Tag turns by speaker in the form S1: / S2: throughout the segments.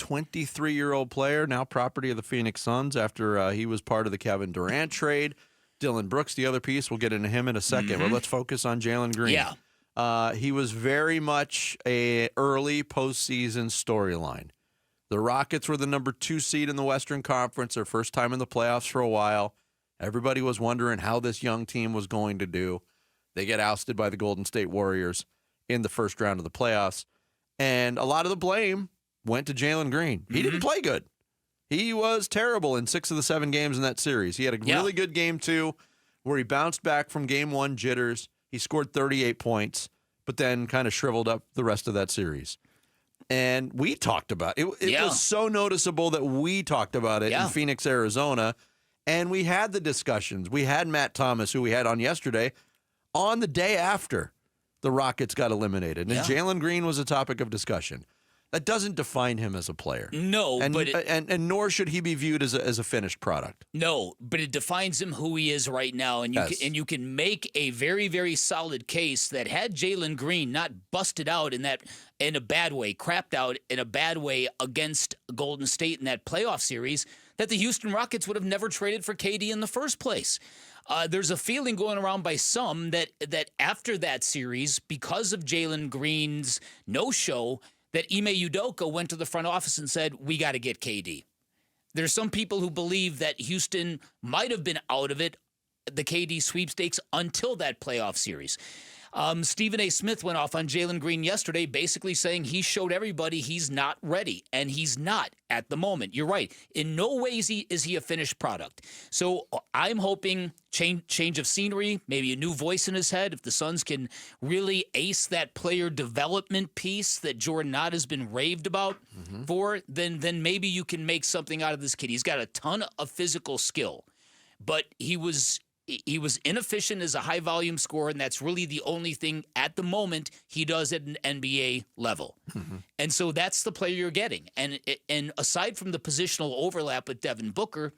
S1: 23-year-old player, now property of the Phoenix Suns after he was part of the Kevin Durant trade. Dillon Brooks, the other piece. We'll get into him in a second, but let's focus on Jalen Green.
S2: Yeah.
S1: He was very much a early postseason storyline. The Rockets were the number 2 seed in the Western Conference, their first time in the playoffs for a while. Everybody was wondering how this young team was going to do. They get ousted by the Golden State Warriors in the first round of the playoffs. And a lot of the blame went to Jalen Green. He didn't play good. He was terrible in 6 of the 7 games in that series. He had a really good game 2 where he bounced back from game 1 jitters. He scored 38 points, but then kind of shriveled up the rest of that series. And we talked about it. It was so noticeable that we talked about it in Phoenix, Arizona. And we had the discussions. We had Matt Thomas, who we had on yesterday, on the day after the Rockets got eliminated. And Jalen Green was a topic of discussion. That doesn't define him as a player.
S2: No,
S1: and nor should he be viewed as a finished product.
S2: No, but it defines him who he is right now, and you can make a very, very solid case that had Jalen Green not busted out in a bad way, crapped out in a bad way against Golden State in that playoff series, that the Houston Rockets would have never traded for KD in the first place. There's a feeling going around by some that after that series, because of Jalen Green's no-show, that Ime Udoka went to the front office and said, we got to get KD. There's some people who believe that Houston might have been out of it, the KD sweepstakes, until that playoff series. Stephen A. Smith went off on Jalen Green yesterday, basically saying he showed everybody he's not ready, and he's not at the moment. You're right. In no way is he a finished product. So I'm hoping change of scenery, maybe a new voice in his head. If the Suns can really ace that player development piece that Jordan Knott has been raved about for, then maybe you can make something out of this kid. He's got a ton of physical skill, but he was inefficient as a high-volume scorer, and that's really the only thing at the moment he does at an NBA level. And so that's the player you're getting. And aside from the positional overlap with Devin Booker,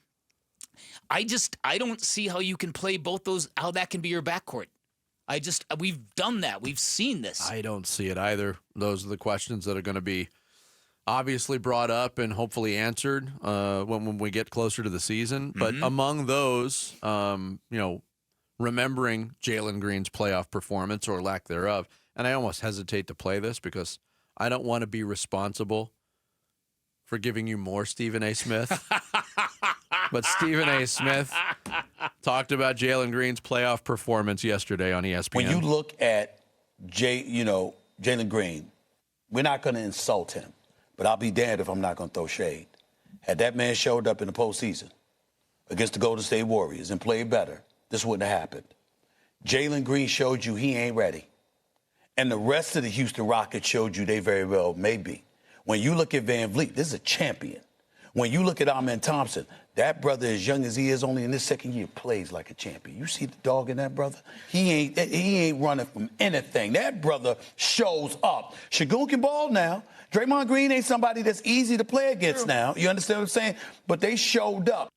S2: I don't see how you can play both those, how that can be your backcourt. We've done that. We've seen this.
S1: I don't see it either. Those are the questions that are going to be obviously brought up and hopefully answered when we get closer to the season. But among those, remembering Jalen Green's playoff performance or lack thereof, and I almost hesitate to play this because I don't want to be responsible for giving you more Stephen A. Smith. But Stephen A. Smith talked about Jalen Green's playoff performance yesterday on ESPN.
S3: When you look at Jalen Green, we're not going to insult him. But I'll be damned if I'm not going to throw shade. Had that man showed up in the postseason against the Golden State Warriors and played better, this wouldn't have happened. Jalen Green showed you he ain't ready. And the rest of the Houston Rockets showed you they very well may be. When you look at Van Vliet, this is a champion. When you look at Amen Thompson, that brother, as young as he is, only in his second year, plays like a champion. You see the dog in that brother? He ain't running from anything. That brother shows up. Shagun can ball now. Draymond Green ain't somebody that's easy to play against now. You understand what I'm saying? But they showed up.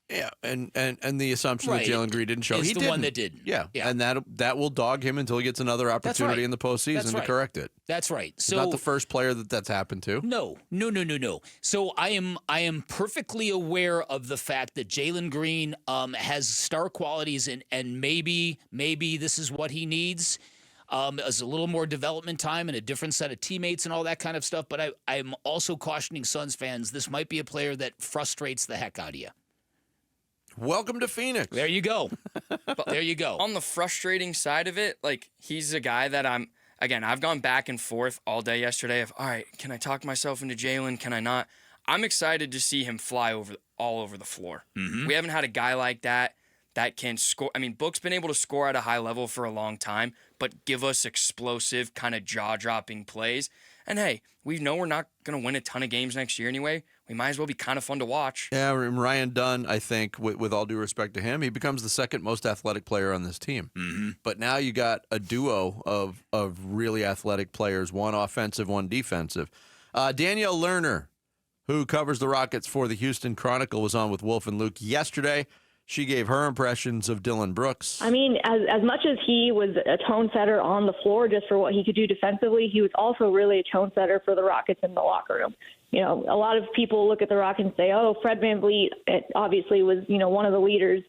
S1: Yeah, and the assumption that Jalen Green didn't show.
S2: He's
S1: He
S2: the
S1: didn't.
S2: one that did.
S1: Yeah, and that will dog him until he gets another opportunity in the postseason to correct it.
S2: That's right.
S1: He's
S2: So
S1: not the first player that's happened to.
S2: No. So I am perfectly aware of the fact that Jalen Green has star qualities, and maybe this is what he needs. As a little more development time and a different set of teammates and all that kind of stuff. But I'm also cautioning Suns fans, this might be a player that frustrates the heck out of you.
S1: Welcome to Phoenix.
S2: There you go. There you go.
S4: On the frustrating side of it, he's a guy that I've gone back and forth all day yesterday of, all right, can I talk myself into Jalen? Can I not? I'm excited to see him fly all over the floor. We haven't had a guy like that can score. I mean, Book's been able to score at a high level for a long time, but give us explosive, kind of jaw-dropping plays. And hey, we know we're not going to win a ton of games next year anyway. We might as well be kind of fun to watch.
S1: Yeah, Ryan Dunn, I think, with all due respect to him, he becomes the second most athletic player on this team. But now you got a duo of really athletic players, one offensive, one defensive. Danielle Lerner, who covers the Rockets for the Houston Chronicle, was on with Wolf and Luke yesterday. She gave her impressions of Dillon Brooks.
S5: I mean, as much as he was a tone setter on the floor just for what he could do defensively, he was also really a tone setter for the Rockets in the locker room. You know, a lot of people look at the Rockets and say, oh, Fred VanVleet obviously was, you know, one of the leaders.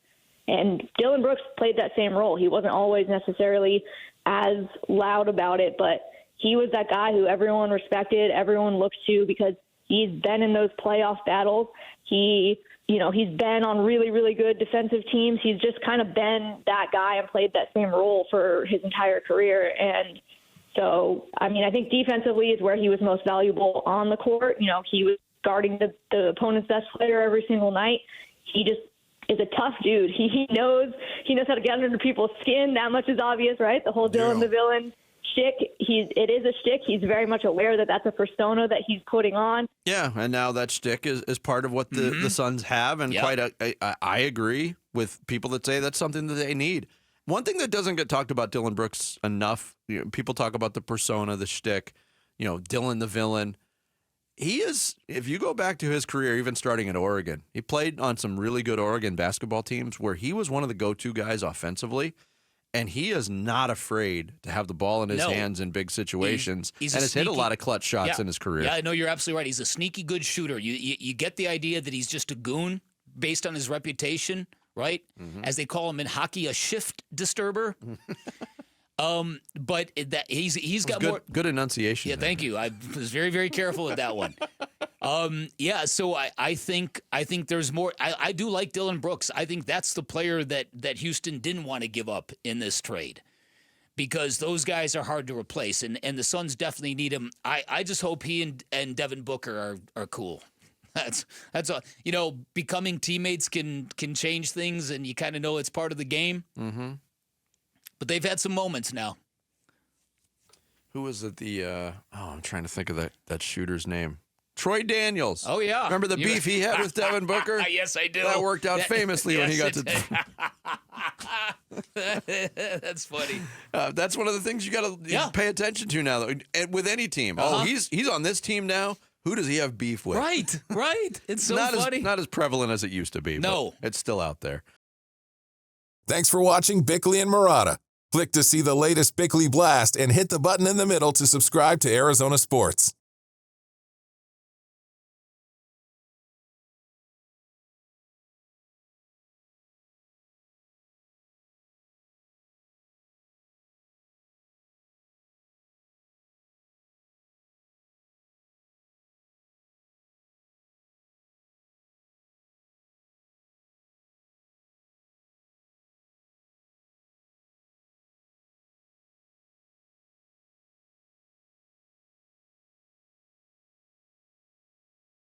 S5: And Dillon Brooks played that same role. He wasn't always necessarily as loud about it, but he was that guy who everyone respected, everyone looked to because he's been in those playoff battles. He's been on really, really good defensive teams. He's just kind of been that guy and played that same role for his entire career. And so, I mean, I think defensively is where he was most valuable on the court. You know, he was guarding the opponent's best player every single night. He just is a tough dude. He knows how to get under people's skin. That much is obvious, right? The whole Dillon the villain shtick. It is a shtick. He's very much aware that that's a persona that he's putting on.
S1: Yeah, and now that shtick is part of what the Suns have, and I agree with people that say that's something that they need. One thing that doesn't get talked about Dillon Brooks enough, people talk about the persona, the shtick, Dillon the villain. He is, if you go back to his career, even starting at Oregon, he played on some really good Oregon basketball teams where he was one of the go-to guys offensively, and he is not afraid to have the ball in his hands in big situations, and has hit a lot of clutch shots in his career.
S2: Yeah, no, you're absolutely right. He's a sneaky good shooter. You get the idea that he's just a goon based on his reputation, right? Mm-hmm. As they call him in hockey, a shift disturber. But that he's got more
S1: good enunciation.
S2: Yeah, thank you. I was very, very careful with that one. So I think there's more. I do like Dillon Brooks. I think that's the player that Houston didn't want to give up in this trade, because those guys are hard to replace, and the Suns definitely need him. I just hope he and Devin Booker are cool. That's all. Becoming teammates can change things, and you kind of know it's part of the game. Mm-hmm. But they've had some moments now.
S1: Who was it? I'm trying to think of that shooter's name. Troy Daniels.
S2: Oh, yeah.
S1: Remember the beef he had with Devin Booker?
S2: Yes, I do.
S1: That worked out famously when he got to...
S2: That's funny.
S1: That's one of the things you got to pay attention to now, with any team. Uh-huh. Oh, he's on this team now. Who does he have beef with?
S2: Right. It's so funny.
S1: Not as prevalent as it used to be.
S2: No.
S1: But it's still out there.
S6: Thanks for watching Bickley and Marotta. Click to see the latest Bickley Blast and hit the button in the middle to subscribe to Arizona Sports.